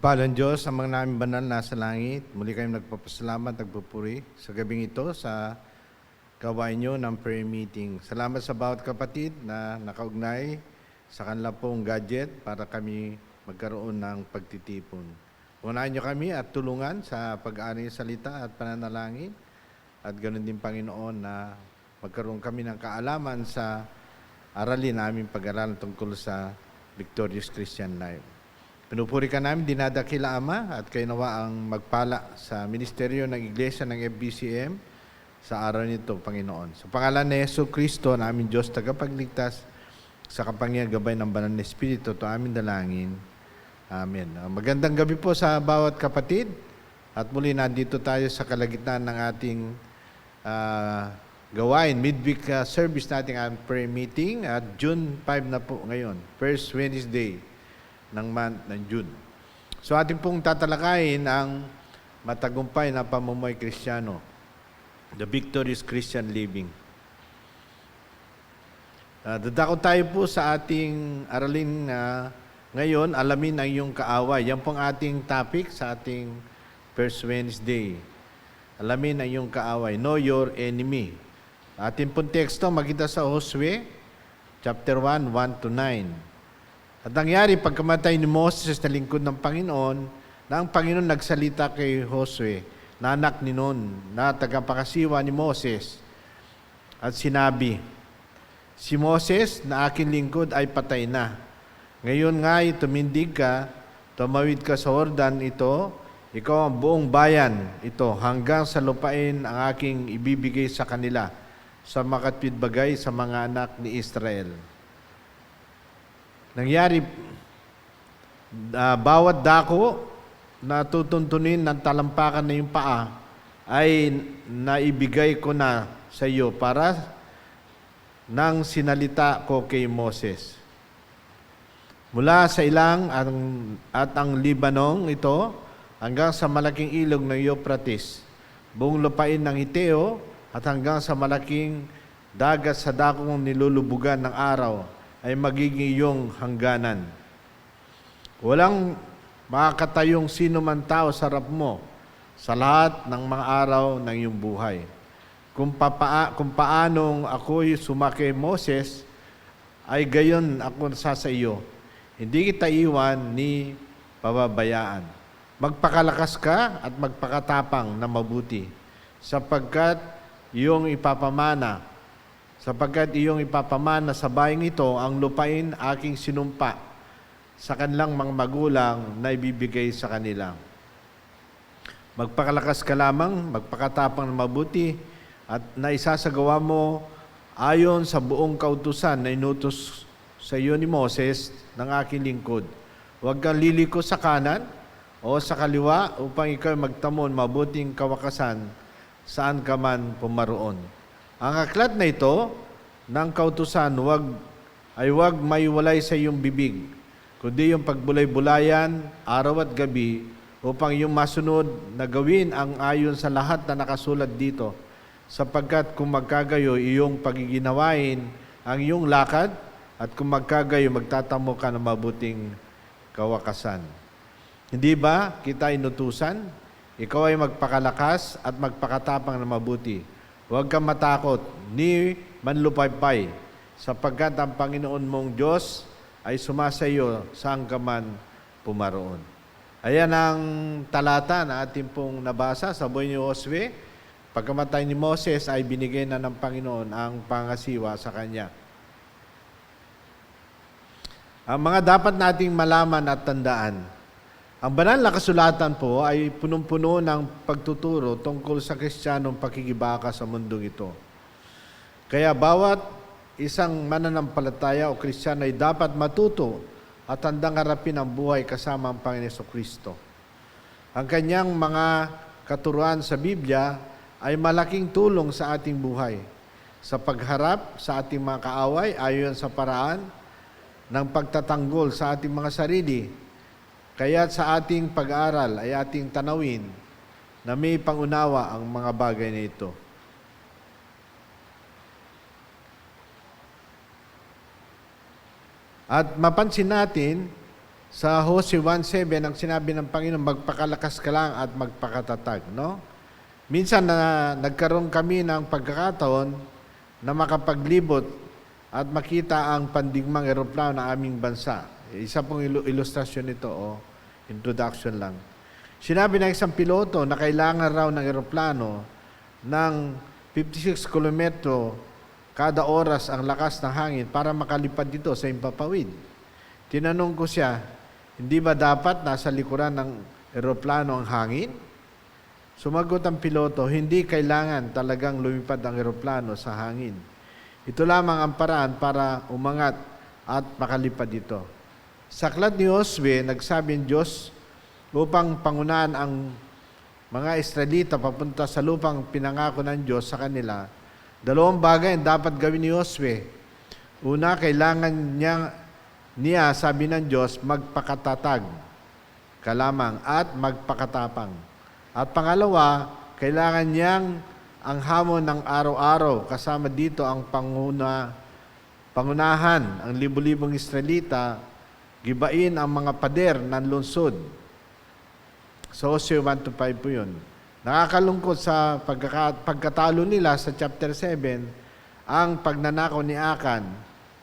Mapagpalang Diyos, ang mga namin banal nasa langit, muli kayong nagpapasalamat, nagpupuri sa gabing ito sa gawain nyo ng prayer meeting. Salamat sa bawat kapatid na nakaugnay sa kanila pong gadget para kami magkaroon ng pagtitipon. Unahin nyo kami at tulungan sa pag-aari ng salita at pananalangin at ganoon din Panginoon na magkaroon kami ng kaalaman sa aralin namin pag-aralan tungkol sa Victorious Christian Life. Pinupuri ka namin, dinadakila Ama, at kayo nawa ang magpala sa ministeryo ng Iglesia ng FBCM sa araw nito, Panginoon. Sa pangalan ni Yesu Kristo, na aming Diyos tagapagligtas, sa kapangyarihan gabay ng Banal na Espiritu, ito aming dalangin. Amen. Magandang gabi po sa bawat kapatid, at muli nandito tayo sa kalagitnaan ng ating gawain, midweek service nating ang prayer meeting, at June 5 na po ngayon, first Wednesday ng month ng June. So ating pong tatalakayin ang matagumpay na pamumuhay Kristiyano, the victorious Christian living. Dadako tayo po sa ating aralin ngayon, alamin ang iyong kaaway. Yan pong ating topic sa ating first Wednesday. Alamin ang iyong kaaway. Know your enemy. Ating pong teksto makita sa Josue, chapter 1, 1-9. At nangyari pagkamatay ni Moses na lingkod ng Panginoon, na ang Panginoon nagsalita kay Josue, na anak ni Nun, na tagapakasiwa ni Moses, at sinabi, si Moses na aking lingkod ay patay na. Ngayon nga'y tumindig ka, tumawid ka sa Jordan ito, ikaw ang buong bayan ito, hanggang sa lupain ang aking ibibigay sa kanila, sa makatwid bagay sa mga anak ni Israel. Nangyari, bawat dako na tutuntunin ng talampakan na yung paa ay naibigay ko na sa iyo para nang sinalita ko kay Moses. Mula sa ilang at ang Libanong ito hanggang sa malaking ilog ng Euphrates, buong lupain ng Hiteo at hanggang sa malaking dagat sa dakong nilulubugan ng araw ay magiging iyong hangganan. Walang makakatayong sino man tao sa harap mo sa lahat ng mga araw ng iyong buhay. Kung paanong ako'y sumakay Moses, ay gayon ako sa iyo. Hindi kita iwan ni pababayaan. Magpakalakas ka at magpakatapang na mabuti, sapagkat iyong ipapamana sa bayang ito ang lupain aking sinumpa sa kanilang mga magulang na ibibigay sa kanila. Magpakalakas ka lamang, magpakatapang na mabuti, at naisasagawa mo ayon sa buong kautusan na inutos sa iyo ni Moses ng aking lingkod. Huwag kang liliko sa kanan o sa kaliwa upang ikaw magtamon mabuting kawakasan saan ka man pumaroon. Ang aklat na ito ng kautusan, huwag maiwalay sa iyong bibig, kundi yung pagbulay-bulayan araw at gabi upang iyong masunod na gawin ang ayon sa lahat na nakasulat dito, sapagkat kung magkagayo iyong pagiginawain ang iyong lakad, at kung magkagayo magtatamo ka ng mabuting kawakasan. Hindi ba kita inutusan? Ikaw ay magpakalakas at magpakatapang na mabuti. Huwag kang matakot, ni manlupaypay, sapagkat ang Panginoon mong Diyos ay sumasayo saan ka man pumaroon. Ayan ang talata na ating pong nabasa sa buhay ni Josue. Pagkamatay ni Moses ay binigay na ng Panginoon ang pangasiwa sa kanya. Ang mga dapat nating malaman at tandaan. Ang banal na kasulatan po ay punong-puno ng pagtuturo tungkol sa Kristiyanong pakikibaka sa mundong ito. Kaya bawat isang mananampalataya o Kristiyano ay dapat matuto at handang harapin ang buhay kasama ang Panginoon Jesucristo. Ang kanyang mga katuruan sa Biblia ay malaking tulong sa ating buhay sa pagharap sa ating mga kaaway ayon sa paraan ng pagtatanggol sa ating mga sarili. Kaya sa ating pag-aaral ay ating tanawin na may pangunawa ang mga bagay na ito. At mapansin natin Sa Hosea 1:7, ang sinabi ng Panginoon, magpakalakas ka lang at magpakatatag, no? Minsan na nagkaroon kami ng pagkakataon na makapaglibot at makita ang pandigmang eroplano ng aming bansa. Isa pong ilustrasyon nito, introduction lang. Sinabi ng isang piloto na kailangan raw ng eroplano ng 56 kilometro kada oras ang lakas ng hangin para makalipad dito sa Himpapawid. Tinanong ko siya, hindi ba dapat nasa likuran ng eroplano ang hangin? Sumagot ang piloto, hindi kailangan talagang lumipad ang eroplano sa hangin. Ito lamang ang paraan para umangat at makalipad dito. Sa aklat ni Josue, nagsabi ang Diyos upang pangunahan ang mga Israelita papunta sa lupang pinangako ng Diyos sa kanila. Dalawang bagay ang dapat gawin ni Josue. Una, kailangan niya, sabi ng Diyos, magpakatatag ka lamang at magpakatapang. At pangalawa, kailangan niyang ang hamon ng araw-araw, kasama dito ang pangunahan, ang libu-libong Israelita, gibain ang mga pader ng lungsod. Sa Hosea 1-5 po yun. Nakakalungkot sa pagkatalo nila sa chapter 7, ang pagnanakaw ni Akan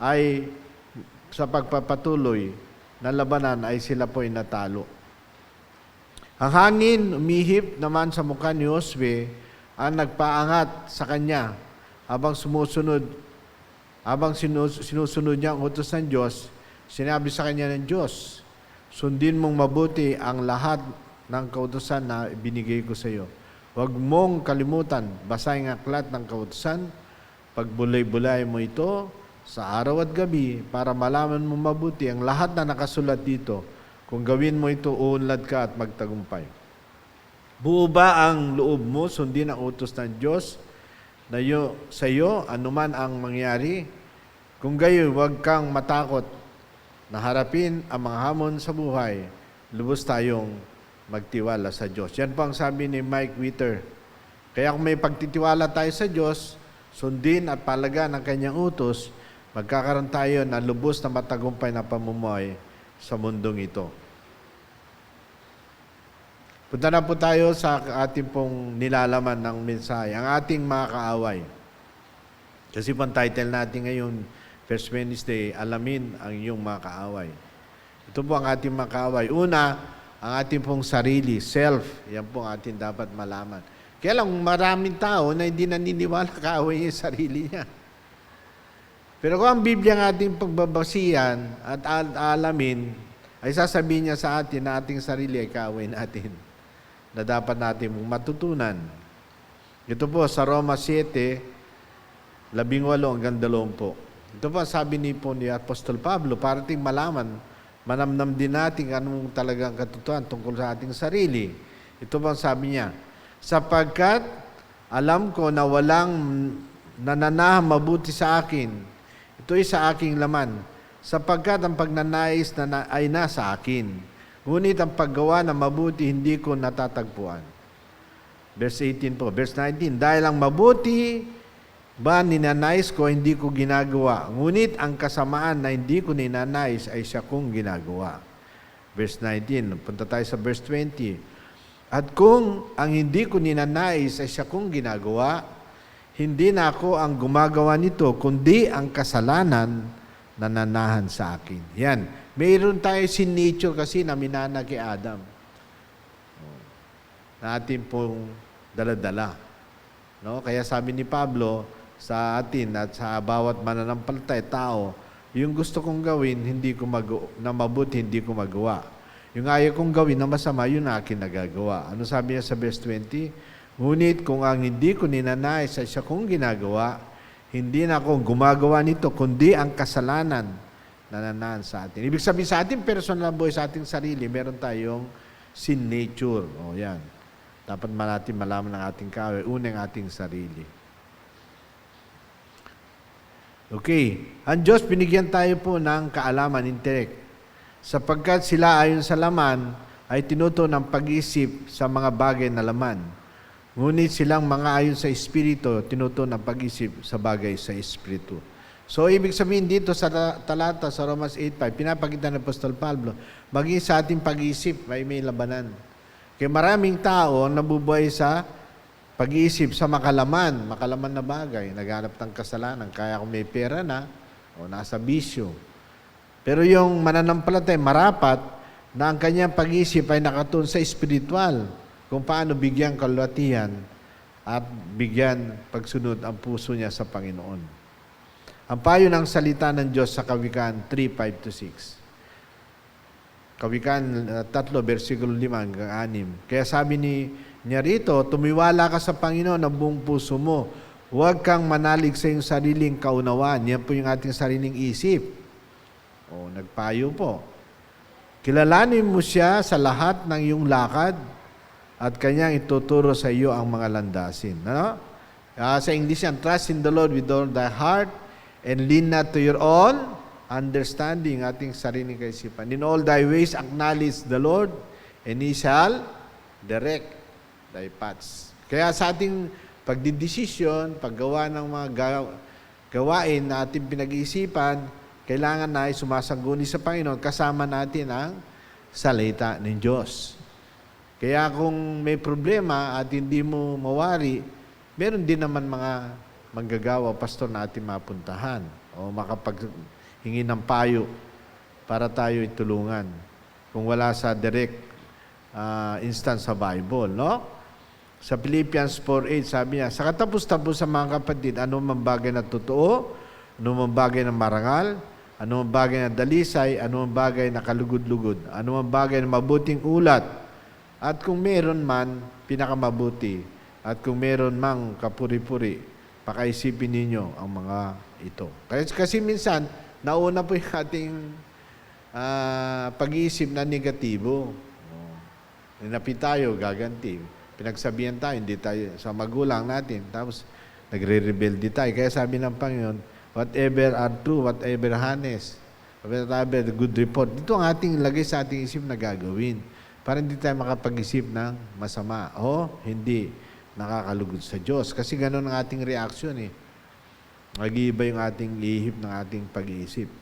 ay sa pagpapatuloy na labanan ay sila po ay natalo. Ang hangin umihip naman sa mukha ni Josue ang nagpaangat sa kanya habang sinusunod niya ang utos ng Diyos. Sinabi sa kanya ng Diyos, sundin mong mabuti ang lahat ng kautusan na binigay ko sa iyo. Huwag mong kalimutan, basahin ang aklat ng kautusan, pagbulay-bulay mo ito sa araw at gabi para malaman mo mabuti ang lahat na nakasulat dito. Kung gawin mo ito, uunlad ka at magtagumpay. Buo ba ang loob mo sundin ang utos ng Diyos na sa iyo, anuman ang mangyari? Kung gayon, huwag kang matakot na harapin ang mga hamon sa buhay. Lubos tayong magtiwala sa Diyos. Yan po ang sabi ni Mike Witter. Kaya kung may pagtitiwala tayo sa Diyos, sundin at palagan ang kanyang utos, magkakaroon tayo ng lubos na matagumpay na pamumuhay sa mundong ito. Punta na po tayo sa ating pong nilalaman ng mensahe, ang ating mga kaaway. Kasi po ang title natin ngayon, First Wednesday, alamin ang iyong mga kaaway. Ito po ang ating mga kaaway. Una, ang ating pong sarili, self. Yan po ang ating dapat malaman. Kaya lang maraming tao na hindi naniniwala kaaway yung sarili niya. Pero kung ang Biblia ang ating pagbabasihan at alamin, ay sasabihin niya sa atin na ating sarili ay kaaway natin na dapat natin matutunan. Ito po sa Roma 7, 18-20. Ito po sabi ni Apostol Pablo, para ating malaman, manamnam din natin anong talagang katotohanan tungkol sa ating sarili. Ito po sabi niya, sapagkat alam ko na walang nananahang mabuti sa akin, ito'y sa aking laman, sapagkat ang pagnanais ay nasa akin. Ngunit ang paggawa ng mabuti hindi ko natatagpuan. Verse 18 po. Verse 19, dahil ang mabuti ba ninanais ko, hindi ko ginagawa. Ngunit ang kasamaan na hindi ko ninanais ay siya kong ginagawa. Verse 19, punta tayo sa verse 20. At kung ang hindi ko ninanais ay siya kong ginagawa, hindi na ako ang gumagawa nito, kundi ang kasalanan na nanahan sa akin. Yan. Mayroon tayo sin nature kasi na minana kay Adam. Na atin pong daladala. No? Kaya sabi ni Pablo sa atin at sa bawat mananampalatay tao, yung gusto kong gawin na mabuti, hindi ko magawa. Yung ayaw kong gawin na masama, yun na akin nagagawa. Ano sabi niya sa verse 20? Ngunit kung ang hindi ko ninanais ay siya kong ginagawa, hindi na ako gumagawa nito, kundi ang kasalanan na nanahan sa atin. Ibig sabihin sa ating personal buhay, sa ating sarili, meron tayong sin nature. O yan. Dapat natin malaman ng ating kaaway. Unang ating sarili. Okay. Ang Diyos, binigyan tayo po ng kaalaman, intellect. Sapagkat sila ayon sa laman, ay tinuto ng pag-isip sa mga bagay na laman. Ngunit silang mga ayon sa Espiritu, tinuto ng pag-isip sa bagay sa Espiritu. So, ibig sabihin dito sa talata sa Romans 8:5, pinapakita ng Apostol Pablo, maging sa ating pag-iisip, may labanan. Kaya maraming tao ang nabubuhay sa pag-iisip sa makalaman na bagay, naghanap ng kasalanan, kaya kung may pera na, o nasa bisyo. Pero yung mananampalatay, marapat, na ang kanyang pag-iisip ay nakatun sa espiritual, kung paano bigyan kalwatihan at bigyan pagsunod ang puso niya sa Panginoon. Ang payo ng salita ng Diyos sa Kawikaan 3:5-6. Kawikaan 3, versikulo 5 hanggang 6. Kaya sabi niya rito, tumiwala ka sa Panginoon ng buong puso mo. Huwag kang manalig sa iyong sariling kaunawaan. Yan po yung ating sariling isip. O, nagpayo po. Kilalanin mo siya sa lahat ng iyong lakad at kanyang ituturo sa iyo ang mga landasin. Ano? Sa English yan, trust in the Lord with all thy heart and lean not to your own understanding, ating sariling kaisipan. In all thy ways acknowledge the Lord, and He shall direct thy paths. Kaya sa ating pagdidesisyon, paggawa ng mga gawain na ating pinag-iisipan, kailangan na ay sumasangguni sa Panginoon, kasama natin ang salita ng Diyos. Kaya kung may problema at hindi mo mawari, meron din naman mga manggagawa, pastor, na ating mapuntahan o makapaghingi ng payo para tayo itulungan kung wala sa direct instance sa Bible, no? Sa Philippians 4:8, sabi niya, sa katapos-tapos sa mga kapatid, ano mang bagay na totoo, ano mang bagay na marangal, ano mang bagay na dalisay, ano mang bagay na kalugod-lugod, ano mang bagay na mabuting ulat, at kung meron man, pinakamabuti, at kung meron mang kapuri-puri, pakaisipin ninyo ang mga ito. Kasi minsan, nauna po yung ating pag-iisip na negatibo. Ninapi tayo, gaganti. Pinagsabihan tayo, hindi tayo sa magulang natin. Tapos, nagre-rebelde tayo. Kaya sabi ng Panginoon, whatever are true, whatever honest, whatever the good report. Dito ang ating lagay sa ating isip na gagawin. Para hindi tayo makapag-isip ng masama. O, hindi nakakalugod sa Diyos. Kasi gano'n ang ating reaksyon eh. Mag-iiba yung ating ihip ng ating pag-iisip.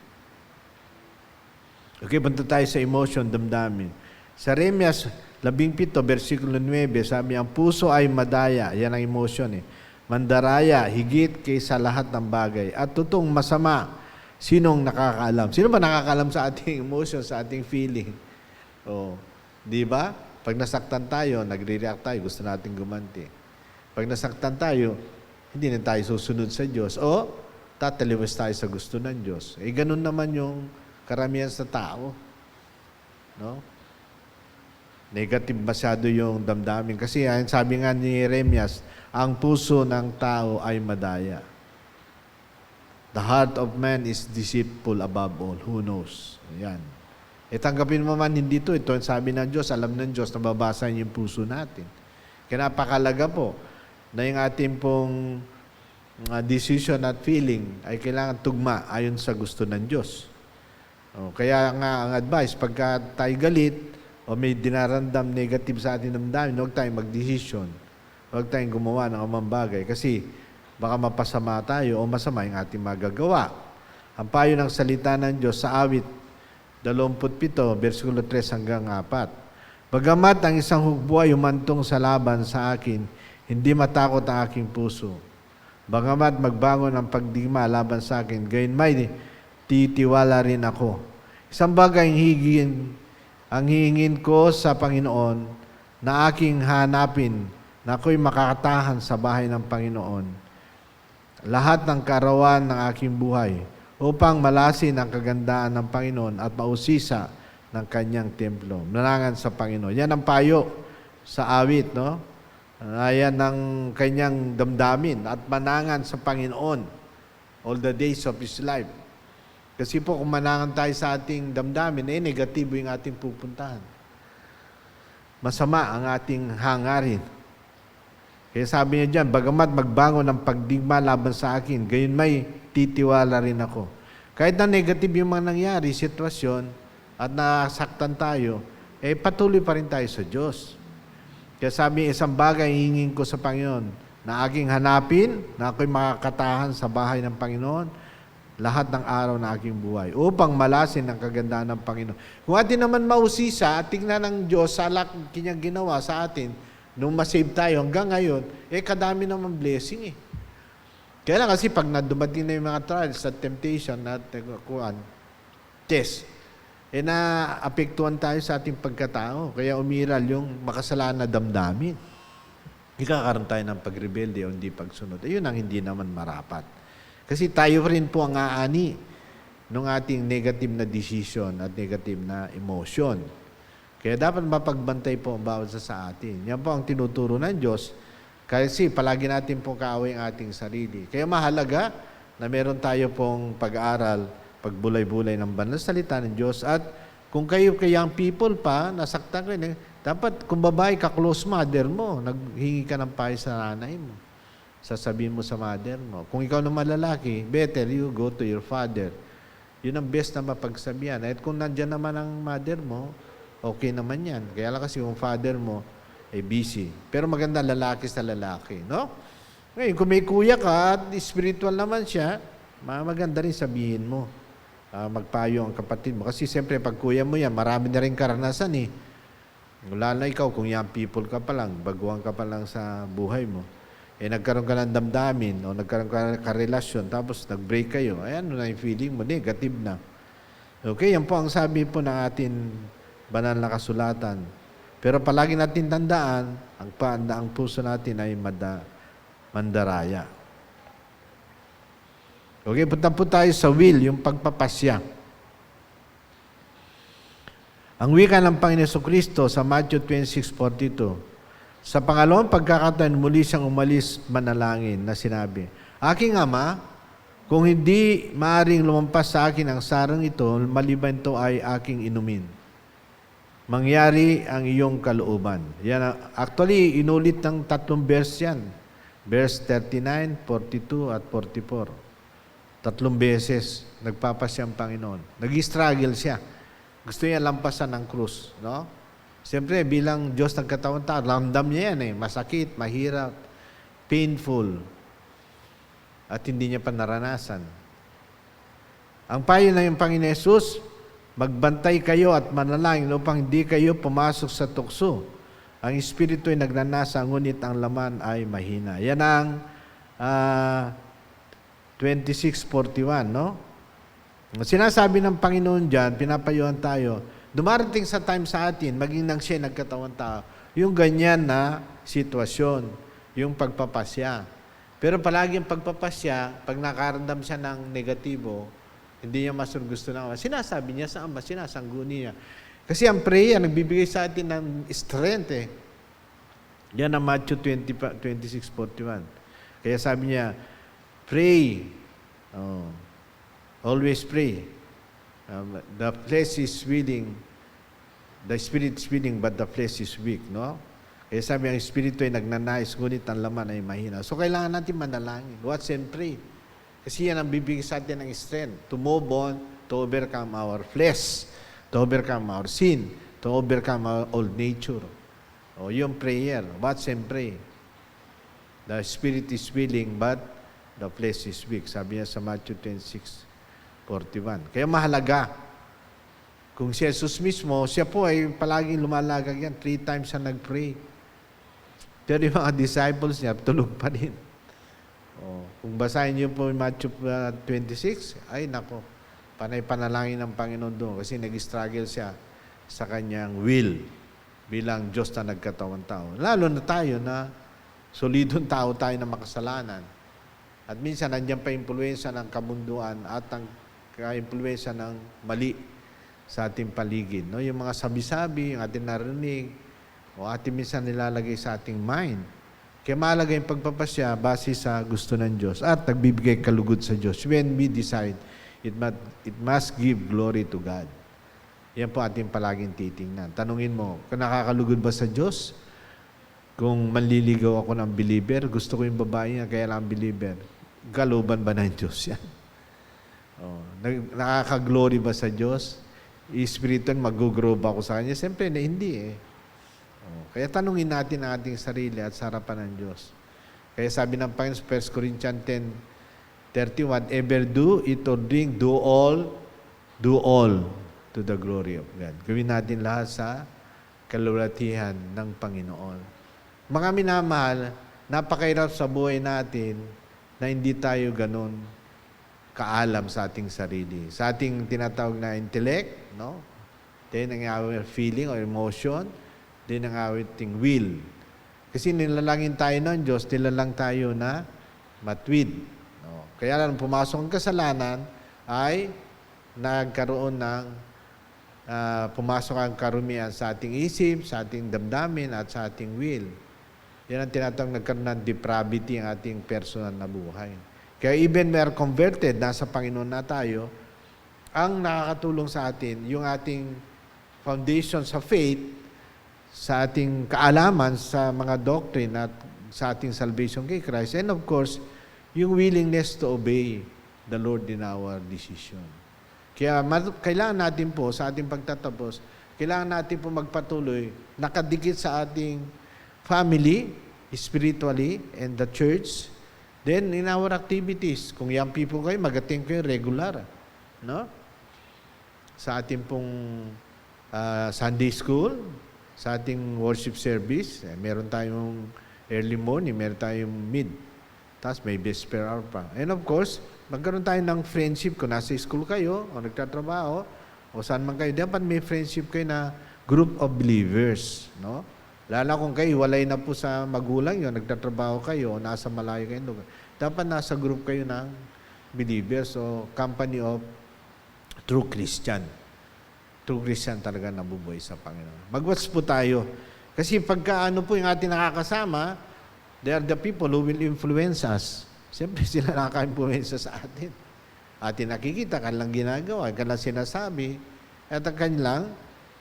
Okay, punta tayo sa emotion, damdamin. Sa Jeremias 17, versikulo 9, sabi, ang puso ay madaya. Yan ang emotion eh. Mandaraya, higit kaysa lahat ng bagay. At totoong masama, sinong nakakaalam? Sino ba nakakaalam sa ating emotion, sa ating feeling? O, di ba? Pag nasaktan tayo, nagre-react tayo, gusto natin gumanti. Pag nasaktan tayo, hindi na tayo susunod sa Diyos o tataliwas tayo sa gusto ng Diyos. Eh, ganun naman yung karamihan sa tao. No? Negative masyado yung damdamin. Kasi sabi nga ni Jeremias, ang puso ng tao ay madaya. The heart of man is deceitful above all. Who knows? Ayan. E tanggapin mo man hindi ito. Ito ang sabi ng Diyos, alam ng Diyos, nababasa niyo yung puso natin. Kaya napakalaga po na yung ating pong decision at feeling ay kailangan tugma ayon sa gusto ng Diyos. O, kaya nga ang advice, pagka tayo galit o may dinaramdam negative sa ating damdamin, huwag tayong mag-decision. Huwag tayong gumawa ng amang bagay kasi baka mapasama tayo o masama yung ating magagawa. Ang payo ng salita ng Diyos sa awit 27, versikulo 3 hanggang 4. Bagamat ang isang hukbo ay umantong sa laban sa akin, hindi matakot ang aking puso. Bagamat magbangon ang pagdigma laban sa akin, gayon may titiwala rin ako. Isang bagay ang hihingin ko sa Panginoon na aking hanapin, na ako'y makakatahan sa bahay ng Panginoon lahat ng karawan ng aking buhay, upang malasin ang kagandaan ng Panginoon at mausisa ng kanyang templo. Manangan sa Panginoon. Yan ang payo sa awit, no? Ayan ang kanyang damdamin at manangan sa Panginoon all the days of his life. Kasi po kung manangan tayo sa ating damdamin, negatibo yung ating pupuntahan. Masama ang ating hangarin. Kaya sabi niya dyan, bagamat magbangon ng pagdigma laban sa akin, gayon may titiwala rin ako. Kahit na negative yung mga nangyari, sitwasyon, at nasaktan tayo, patuloy pa rin tayo sa Diyos. Kaya sabi, isang bagay hingin ko sa Panginoon, na aking hanapin, na ako'y makakatahan sa bahay ng Panginoon, lahat ng araw na aking buhay upang malasin ang kagandahan ng Panginoon. Kung atin naman mausisa at tingnan ng Diyos sa lahat kanyang ginawa sa atin, nung masave tayo hanggang ngayon, kadami naman blessing eh. Kaya lang kasi pag dumating na yung mga trials at temptation at test, naapektuhan tayo sa ating pagkatao. Kaya umiral yung makasalanan na damdamin. Ikakaroon tayo ng pagrebelde o hindi pagsunod. Yun ang hindi naman marapat. Kasi tayo rin po ang aani ng ating negative na decision at negative na emotion. Kaya dapat mapagbantay po ang bawat sa atin. Yan po ang tinuturo ng Diyos. Kasi palagi natin po kaaway ang ating sarili. Kaya mahalaga na meron tayo pong pag-aaral, pagbulay-bulay ng banal na salita ng Diyos. At kung kayo kayang people pa, nasaktan kayo, dapat kung babae ka, close mother mo, naghingi ka ng payo sa nanay mo. Sasabihin mo sa mother mo. Kung ikaw naman lalaki, better you go to your father. Yun ang best na mapagsabihan. At kung nandyan naman ang mother mo, okay naman yan. Kaya lang kasi yung father mo ay busy. Pero maganda lalaki sa lalaki, no? Ngayon, kung may kuya ka at spiritual naman siya, maganda rin sabihin mo. Magpayo ang kapatid mo. Kasi siyempre, pag kuya mo yan, marami na rin karanasan eh. Wala na ikaw, kung young people ka pa lang, baguhan ka pa lang sa buhay mo. Nagkaroon ka ng damdamin o nagkaroon ka ng karelasyon, tapos nag-break kayo. Ano na yung feeling mo? Negative na. Okay, yan po ang sabi po ng ating banal na kasulatan. Pero palagi natin tandaan, ang puso natin ay mandaraya. Okay, punta po tayo sa will, yung pagpapasya. Ang wika ng Panginoon Jesucristo sa Matthew 26:42, sa pangalawang pagkakataon, muli siyang umalis manalangin na sinabi, Aking Ama, kung hindi maaring lumampas sa akin ang sarang ito, maliban ito ay aking inumin. Mangyari ang iyong kalooban. Yan, actually, inulit ng 3 verse yan. Verse 39, 42, at 44. 3 beses nagpapasya ang Panginoon. Nag-struggle siya. Gusto niya lampasan ng krus, no? Siyempre, bilang Diyos ng katawan tao, ramdam niya yan eh. Masakit, mahirap, painful, at hindi niya pa naranasan. Ang payo ng Panginoon Jesus, magbantay kayo at manalangin upang hindi kayo pumasok sa tukso. Ang espiritu ay nagnanasa, ngunit ang laman ay mahina. Yan ang 26:41, no? Sinasabi ng Panginoon dyan, pinapayuhan tayo, dumarating sa time sa atin, maging nang siya nagkatawan tao, yung ganyan na sitwasyon, yung pagpapasya. Pero palagi yung pagpapasya, pag nakaramdam siya ng negatibo, hindi niya masunod gusto ng Ama, sinasabi niya sa Ama, sinasangguni niya. Kasi ang prayer, nagbibigay sa atin ng strength eh. Yan ang Matthew 26:41. Kaya sabi niya, pray. Always pray. The flesh is willing, the spirit is willing, but the flesh is weak, no? Kaya sabi, ang espiritu ay nagnanais, ngunit ang laman ay mahina. So, kailangan natin manalangin. Watch and pray. Kasi yan ang bibigay sa atin ng strength to move on, to overcome our flesh, to overcome our sin, to overcome our old nature. O, yung prayer. Watch and pray. The spirit is willing, but the flesh is weak. Sabi niya sa Matthew 26:41. Kaya mahalaga. Kung si Jesus mismo, siya po ay palaging lumalagag yan. 3 times siya nag-pray. Pero yung mga disciples niya, tulog pa rin. Kung basahin niyo po yung Matthew 26, ay nako, panay panalangin ng Panginoon doon kasi nag-struggle siya sa kanyang will bilang Diyos na nagkatawang tao. Lalo na tayo na solidong tao tayo na makasalanan. At minsan, nandiyan pa impluensya ng kamunduan at ang ka-impluensya ng mali sa ating paligid. No? Yung mga sabi-sabi, yung ating narinig, o ating minsan nilalagay sa ating mind. Kaya mahalaga yung pagpapasya base sa gusto ng Diyos at nagbibigay kalugod sa Diyos. When we decide, it must give glory to God. Yan po ating palaging titingnan. Tanungin mo, kung nakakalugod ba sa Diyos? Kung manliligaw ako ng believer, gusto ko yung babae niya, kaya lang believer. Kaluban ba ng Diyos yan? Nakaka-glory ba sa Diyos? Espiritan, mag-grow ba ako sa Kanya? Siyempre, hindi eh. Kaya tanungin natin ang ating sarili at sa harapan ng Diyos. Kaya sabi ng Panginoon, 1 Corinthians 30, whatever do, eat or drink, do all to the glory of God. Gawin natin lahat sa kalulatihan ng Panginoon. Mga minamahal, napakahirap sa buhay natin na hindi tayo ganun kaalam sa ating sarili. Sa ating tinatawag na intellect, no? Then ang awit feeling or emotion, then ang awiting will. Kasi nilalangin tayo ng Diyos, nilalang tayo na matwid. No? Kaya lang pumasok ang kasalanan ay nagkaroon ng pumasok ang karumihan sa ating isip, sa ating damdamin, at sa ating will. Yan ang tinatawag nagkaroon ng depravity ang ating personal na buhay. Kaya even we are converted, nasa Panginoon na tayo, ang nakakatulong sa atin, yung ating foundation sa faith, sa ating kaalaman sa mga doctrine at sa ating salvation kay Christ, and of course, yung willingness to obey the Lord in our decision. Kaya kailangan natin po, sa ating pagtatapos, kailangan natin po magpatuloy, nakadikit sa ating family, spiritually, and the church. Then, in our activities, kung young people kayo, mag-attend kayo regular. No? Sa ating pong Sunday school, sa ating worship service, meron tayong early morning, meron tayong mid. Tapos may vesper hour pa. And of course, magkaroon tayo ng friendship kung nasa school kayo o nagtatrabaho o saan man kayo. Dapat may friendship kayo na group of believers. No? Lalo kung kayo, walay na po sa magulang yun, nagtatrabaho kayo o nasa malayo kayo. Dapat nasa group kayo ng believers o company of true Christian. True Christian talaga nabubuhay sa Panginoon. Mag-watch po tayo. Kasi pagka ano po yung ating nakakasama, they are the people who will influence us. Siyempre, sila nakaka-influence sa atin. Atin nakikita, kanilang ginagawa, kanilang sinasabi, at ang kanilang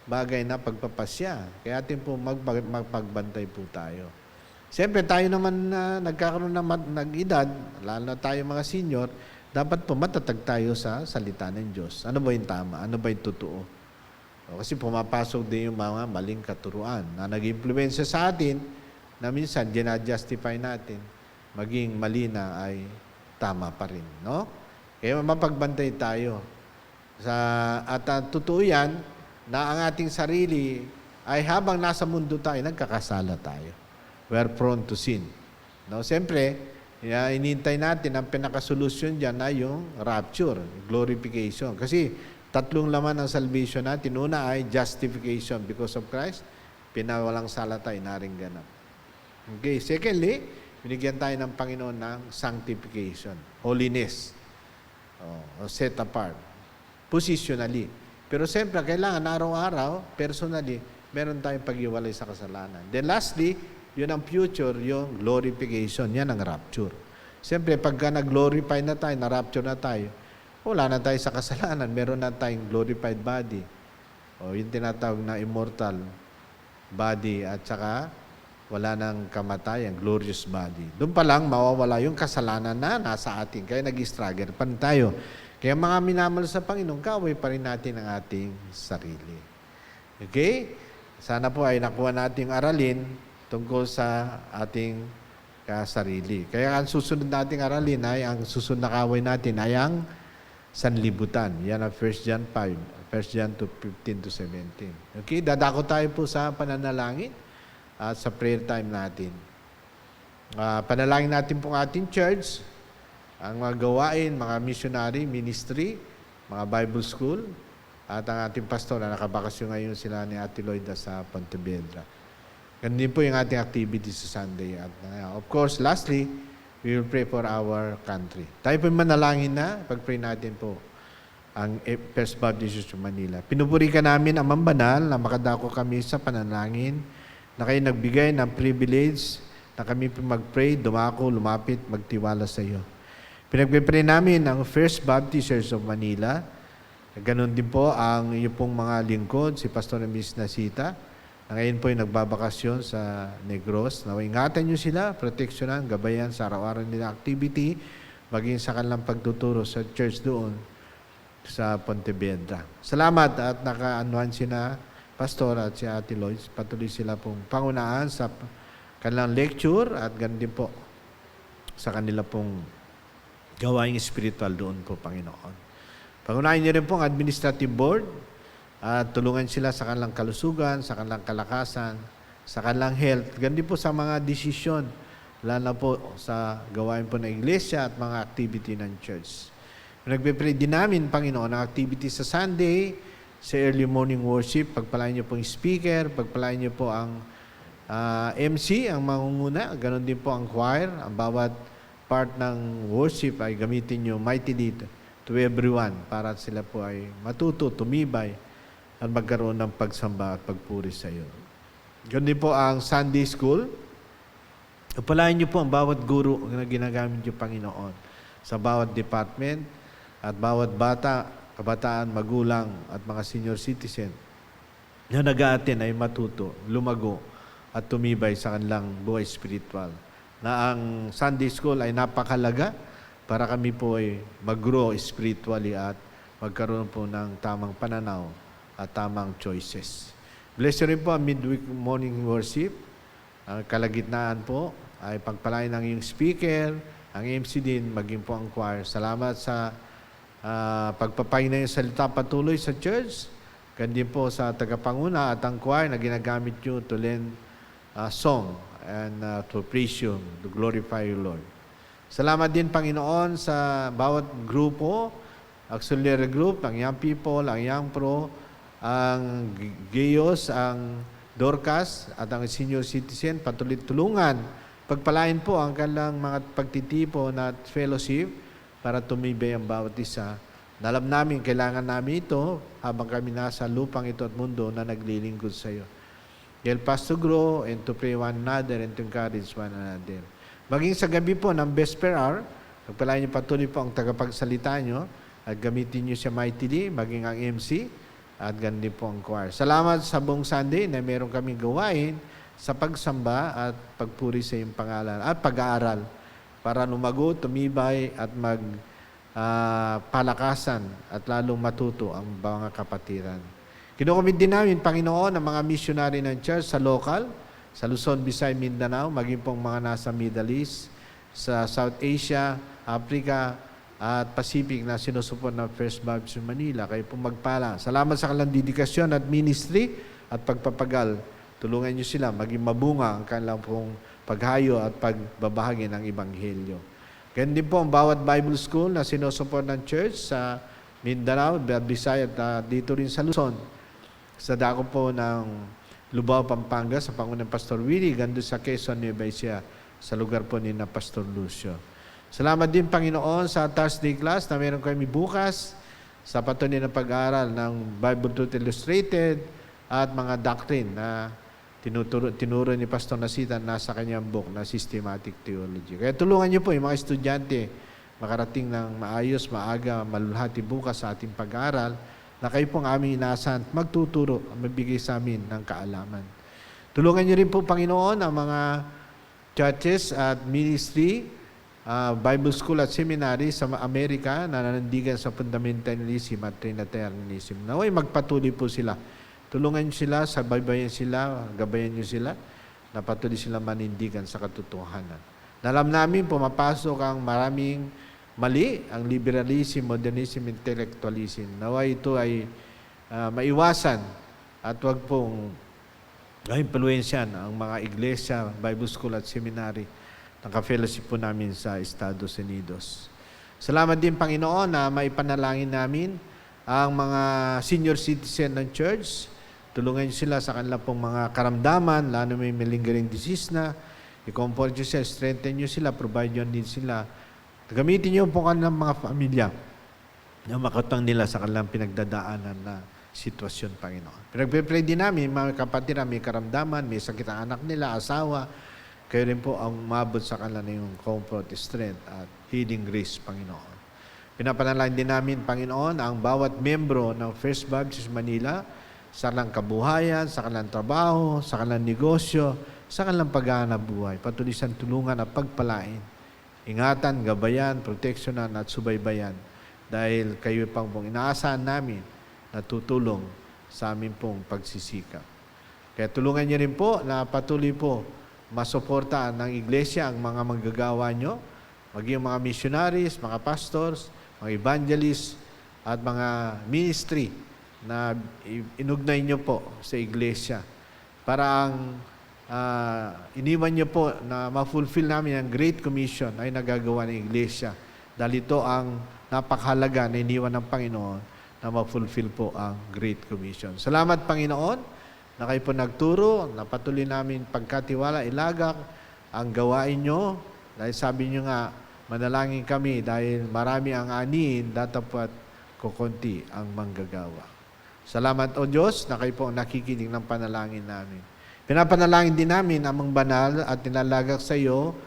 bagay na pagpapasya. Kaya atin po magpagbantay po tayo. Siyempre, tayo naman na nagkakaroon ng edad, lalo na tayo mga senior, dapat po matatag tayo sa salita ng Diyos. Ano ba yung tama? Ano ba yung totoo? Kasi pumapasok din yung mga maling katuruan na nag-influensya sa atin na minsan gina-justify natin maging mali na ay tama pa rin. No? Kaya mapagbantay tayo. At totoo yan na ang ating sarili ay habang nasa mundo tayo, nagkakasala tayo. We are prone to sin. No? Siyempre, inintay natin ang pinakasolusyon dyan na yung rapture, glorification. Kasi tatlong laman ng salvation natin. Una ay justification because of Christ. Pinawalang sala tayo, naring ganap. Okay. Secondly, binigyan tayo ng Panginoon ng sanctification, holiness, set apart, positionally. Pero siyempre, kailangan araw-araw, personally, meron tayong pag-iwalay sa kasalanan. Then lastly, yun ang future, yung glorification. Yan ang rapture. Siyempre, pagka nag-glorify na tayo, na-rapture na tayo, wala na tayo sa kasalanan. Meron na tayong glorified body. O yung tinatawag na immortal body at saka wala nang kamatayan, glorious body. Doon pa lang mawawala yung kasalanan na nasa atin. Kaya nag-struggle pa tayo. Kaya mga minamahal sa Panginoon, kaway pa rin natin ang ating sarili. Okay? Sana po ay nakuha natin aralin tungkol sa ating sarili. Kaya ang susunod nating aralin ay, ang susunod na kaway natin ay ang sanlibutan. Yan ang 1 John 5, 1 John 15 to 17. Okay? Dadako tayo po sa pananalangin at sa prayer time natin. Panalangin natin po ang ating church, ang mga gawain, mga missionary, ministry, mga Bible school, at ang ating pastor na nakabakasyon ngayon sila ni Ate Loida sa Pontevedra. Ganun din po yung ating activities sa Sunday. At of course, lastly, we will pray for our country. Tayo po manalangin na, pag-pray natin po ang First Baptist Church of Manila. Pinupuri ka namin, Amang Banal, na makadako kami sa panalangin, na kayo nagbigay ng privilege na kami mag-pray, dumako, lumapit, magtiwala sa iyo. Pinag-pray namin ang First Baptist Church of Manila. Ganon din po ang iyo pong mga lingkod, si Pastor and Miss Nasita, na ngayon po ay nagbabakasyon sa Negros. Ingatan niyo sila, proteksyonan, gabayan sa araw-araw nila activity, maging sa kanilang pagtuturo sa church doon sa Pontevedra. Salamat at naka-anuhan sila, Pastor at si Ate Lois. Patuloy sila pong pangunaan sa kanilang lecture at ganun din po sa kanila pong gawaing spiritual doon po, Panginoon. Pangunahin niyo rin po ang administrative board at tulungan sila sa kanilang kalusugan, sa kanilang kalakasan, sa kanilang health. Ganun po sa mga desisyon, lalo na po sa gawain po ng iglesia at mga activity ng church. Nagpe-pray din namin, Panginoon, ang activity sa Sunday, sa early morning worship. Pagpalain niyo po ang speaker, pagpalain niyo po ang MC, ang mangunguna. Ganon din po ang choir. Ang bawat part ng worship ay gamitin niyo mightily to everyone para sila po ay matuto, tumibay, at magkaroon ng pagsamba at pagpuri sa iyo. Ganon din po ang Sunday school. Pagpalain niyo po ang bawat guro na ginagamit niyo, Panginoon, sa bawat department at bawat bata, kabataan, magulang at mga senior citizen na nag-aaten ay matuto, lumago at tumibay sa kanilang buhay spiritual. Na ang Sunday School ay napakalaga para kami po ay mag-grow spiritually at magkaroon po ng tamang pananaw at tamang choices. Bless rin po ang midweek morning worship. Ang kalagitnaan po ay pagpalain ng iyong speaker, ang MC din, maging po ang choir. Salamat sa pagpapahinay ng salita patuloy sa church, kandi po sa tagapanguna at ang choir na ginagamit nyo to lend song and to praise you, to glorify you, Lord. Salamat din, Panginoon, sa bawat grupo, auxiliary group, ang Young People, ang Young Pro, ang Gayos, ang Dorcas, at ang Senior Citizen, patuloy tulungan. Pagpalain po ang kanilang mga pagtitipon at fellowship, para tumibay ang bawat isa. Alam namin, kailangan namin ito habang kami nasa lupang ito at mundo na naglilingkod sa iyo. Help us to grow and to pray one another and to encourage one another. Maging sa gabi po ng Vesper Hour, pagpalain niyo patuloy po ang tagapagsalita niyo at gamitin niyo siya mightily, maging ang MC at ganun din po ang choir. Salamat sa buong Sunday na meron kami gawain sa pagsamba at pagpuri sa iyong pangalan at pag-aaral para lumago, tumibay at palakasan at lalong matuto ang mga kapatiran. Kinukomit din namin, Panginoon, ang mga missionary ng church sa local, sa Luzon, Visayas, Mindanao, maging pong mga nasa Middle East, sa South Asia, Africa, at Pacific na sinusuport ng First Baptist Manila. Kayo pong magpala. Salamat sa kanilang dedikasyon at ministry at pagpapagal. Tulungan niyo sila maging mabunga ang kanilang pong paghayo at pagbabahagi ng Ebanghelyo. Ganyan din po ang bawat Bible School na sinusuport ng church sa Mindanao, Visayas at dito rin sa Luzon. Sa dako po ng Lubao, Pampanga, sa Pangunang Pastor Willie, gando sa Quezon, Nueva Ecija, sa lugar po ni na Pastor Lucio. Salamat din, Panginoon, sa Thursday class na meron kami bukas sa patuloy na pag-aaral ng Bible Truth Illustrated at mga doctrine na tinuro ni Pastor Nasita nasa kanyang book na Systematic Theology. Kaya tulungan niyo po yung mga estudyante makarating ng maayos, maaga, malulhati bukas sa ating pag-aaral na kayo pong aming inaasahan magtuturo, magbigay sa amin ng kaalaman. Tulungan niyo rin po, Panginoon, ang mga churches at ministry, Bible School at Seminary sa Amerika na nanandigan sa fundamentalism at Trinitarianism. Naway magpatuloy po sila. Tulungan niyo sila, sabaybayan sila, gabayan niyo sila, na patuloy sila manindigan sa katotohanan. Alam namin, pumapasok ang maraming mali, ang liberalism, modernism, intellectualism. Naway ito ay maiwasan at huwag pong impluensyan ang mga iglesia, Bible School at Seminary ng ka-fellowship po namin sa Estados Unidos. Salamat din, Panginoon, na maipanalangin namin ang mga senior citizen ng church. Tulungan niyo sila sa kanilang pong mga karamdaman, lalo may lingering disease na. I-comfort niyo sila, strengthen niyo sila, provide your needs sila. Gamitin niyo po kanilang mga pamilya na makatang nila sa kanilang pinagdadaanan na sitwasyon, Panginoon. Pinagpe-pray din namin, mga kapatid na may karamdaman, may sakit ang anak nila, asawa, kayo rin po ang umabot sa kanila yung comfort, strength, at healing grace, Panginoon. Pinapanalangin din namin, Panginoon, ang bawat membro ng First Baptist Manila sa kanilang kabuhayan, sa kanilang trabaho, sa kanilang negosyo, sa kanilang paghahanap buhay. Patuloy siyang tulungan at pagpalain. Ingatan, gabayan, proteksyonan at subaybayan dahil kayo pang pong inaasahan namin na tutulong sa amin pong pagsisikap. Kaya tulungan niyo rin po na patuloy po masuportaan ng iglesia ang mga manggagawa nyo maging mga missionaries, mga pastors, mga evangelists, at mga ministry na inugnay nyo po sa iglesia. Para ang iniwan nyo po na ma-fulfill namin ang Great Commission ay nagagawa ng iglesia. Dahil ito ang napakahalaga na iniwan ng Panginoon na ma-fulfill po ang Great Commission. Salamat, Panginoon, na kayo po nagturo, na patuloy namin pagkatiwala, ilagak ang gawain nyo. Dahil sabi nyo nga, manalangin kami dahil marami ang aniin, datapat kukunti ang manggagawa. Salamat, O Diyos, na kayo po nakikinig ng panalangin namin. Pinapanalangin din namin amang banal at nilalagak sa iyo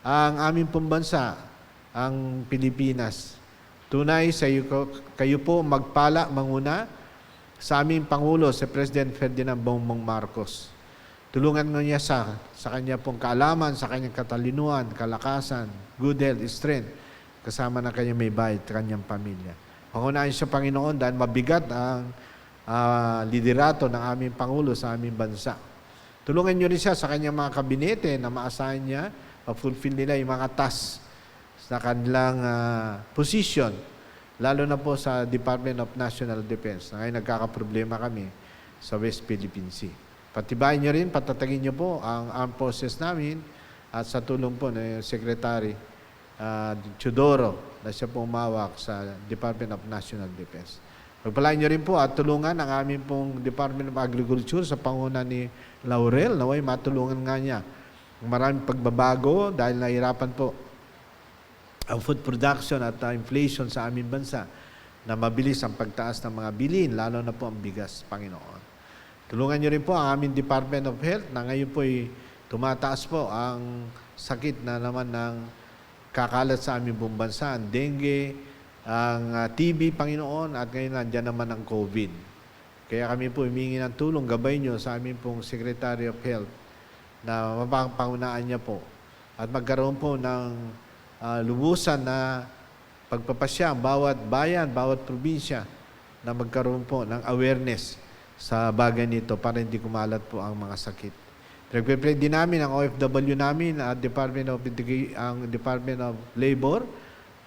ang aming pong bansa, ang Pilipinas. Tunay sa iyo, kayo po magpala, manguna sa aming Pangulo, si President Ferdinand Bongbong Marcos. Tulungan mo niya sa kanya pong kaalaman, sa kanyang katalinuhan, kalakasan, good health, strength, kasama na kanyang may bayad, kanyang pamilya. Pangunahin siya, Panginoon, dahil mabigat ang liderato ng aming Pangulo sa aming bansa. Tulungan niyo rin siya sa kanyang mga kabinete na maasahan niya, ma-fulfill nila yung mga tasks sa kanilang position, lalo na po sa Department of National Defense. Ngayon nagkakaproblema kami sa West Philippine Sea. Patibayin niyo rin, patatagin niyo po ang armed forces namin at sa tulong po ng Secretary Chudoro na siya po umawak sa Department of National Defense. Pagpalain niyo rin po at tulungan ang aming pong Department of Agriculture sa panguna ni Laurel, naway matulungan nga niya. Maraming pagbabago dahil nahirapan po ang food production at inflation sa aming bansa na mabilis ang pagtaas ng mga bilhin, lalo na po ang bigas, Panginoon. Tulungan niyo rin po ang aming Department of Health na ngayon po ay tumataas po ang sakit na naman ng kakalat sa aming buong bansa, ang dengue, ang TB, Panginoon, at ngayon nandiyan naman ang COVID. Kaya kami po humingi ng tulong, gabay niyo sa aming pong Secretary of Health na mapangpangunaan niya po at magkaroon po ng lubusan na pagpapasya ang bawat bayan, bawat probinsya na magkaroon po ng awareness sa bagay nito para hindi kumalat po ang mga sakit. Pinagpipray din namin ang OFW namin at Department of Labor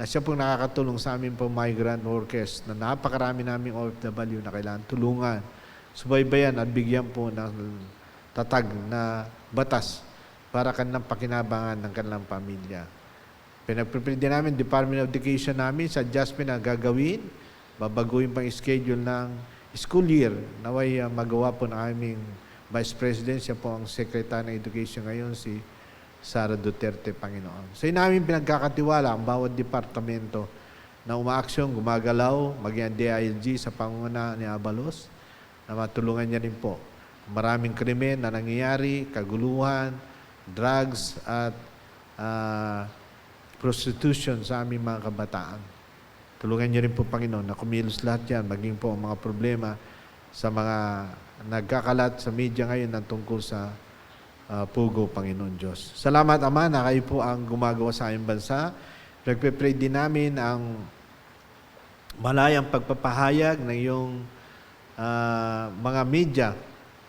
na siya pong nakakatulong sa amin po migrant workers na napakarami naming OFW na kailangan tulungan, subaybayan at bigyan po ng tatag na batas para kanilang pakinabangan ng kanilang pamilya. Pinagpipray din namin Department of Education namin sa adjustment na gagawin, babaguhin pang schedule ng school year. Naway magawa po ng aming Vice President, siya po ang Secretary ng Education ngayon, si Sara Duterte, Panginoon. Sa namin pinagkakatiwala ang bawat departamento na umaaksyon, gumagalaw, maging ang DILG sa panguna ni Abalos, na matulungan niya rin po. Maraming krimen na nangyayari, kaguluhan, drugs, at prostitution sa aming mga kabataan. Tulungan niyo rin po, Panginoon, na kumilos lahat yan, maging po ang mga problema sa mga nagkakalat sa media ngayon na tungkol sa pugo, Panginoon Diyos. Salamat, Ama, na kayo po ang gumagawa sa aming bansa. Nagpe-pray din namin ang malayang pagpapahayag ng iyong mga media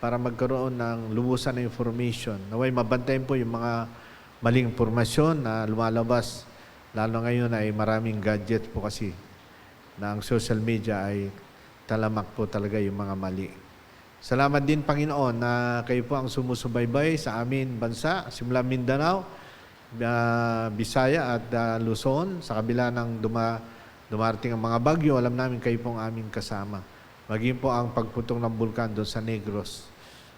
para magkaroon ng lubusan na information. Naway mabantayan po yung mga maling impormasyon na lumalabas. Lalo ngayon ay maraming gadget po kasi na ang social media ay talamak po talaga yung mga mali. Salamat din, Panginoon, na kayo po ang sumusubaybay sa amin bansa, simula Mindanao, Bisaya at Luzon. Sa kabila ng dumarating ang mga bagyo, alam namin kayo po ang aming kasama. Maging po ang pagputong ng bulkan doon sa Negros.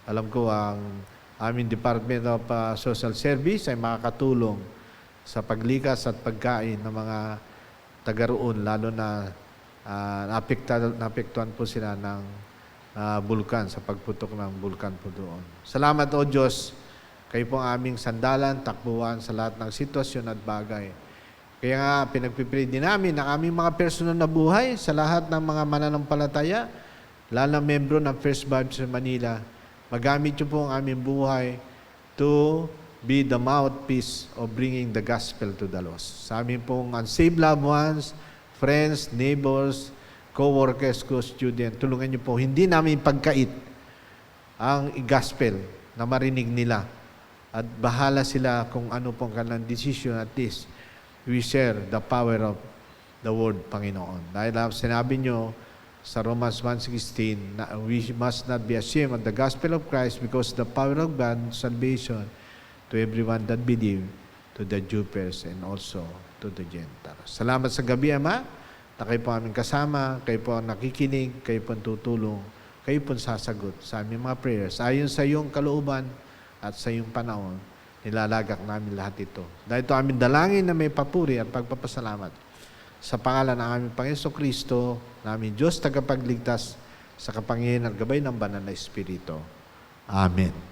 Alam ko ang aming Department of Social Service ay makakatulong sa paglikas at pagkain ng mga taga-roon, lalo na naapektuhan po sila ng bulkan, sa pagputok ng bulkan po doon. Salamat, O Diyos, kayo po ang aming sandalan, takbuhan sa lahat ng sitwasyon at bagay. Kaya nga, pinagpipray din namin ang aming mga personal na buhay sa lahat ng mga mananampalataya, lalo na membro ng First Baptist Manila. Magamit niyo po ang aming buhay to be the mouthpiece of bringing the gospel to the lost. Sa amin pong unsaved loved ones, friends, neighbors, co-workers, co-student, tulungan niyo po, hindi namin pagkait ang gospel na marinig nila at bahala sila kung ano pong kanilang decision. At least, we share the power of the Word, Panginoon. Dahil sinabi nyo sa Romans 1:16 na we must not be ashamed of the gospel of Christ because the power of God, salvation to everyone that believe, to the Jew first and also to the Gentiles. Salamat sa gabi, Ama, na kayo po aming kasama, kayo po ang nakikinig, kayo po ang tutulong, kayo po ang sasagot sa aming mga prayers. Ayon sa iyong kalooban at sa iyong panahon, nilalagak namin lahat ito. Dahil ito aming dalangin na may papuri at pagpapasalamat sa pangalan ng aming Panginoon Kristo, namin Diyos tagapagligtas sa kapangyarihan at gabay ng banal na Espiritu. Amen.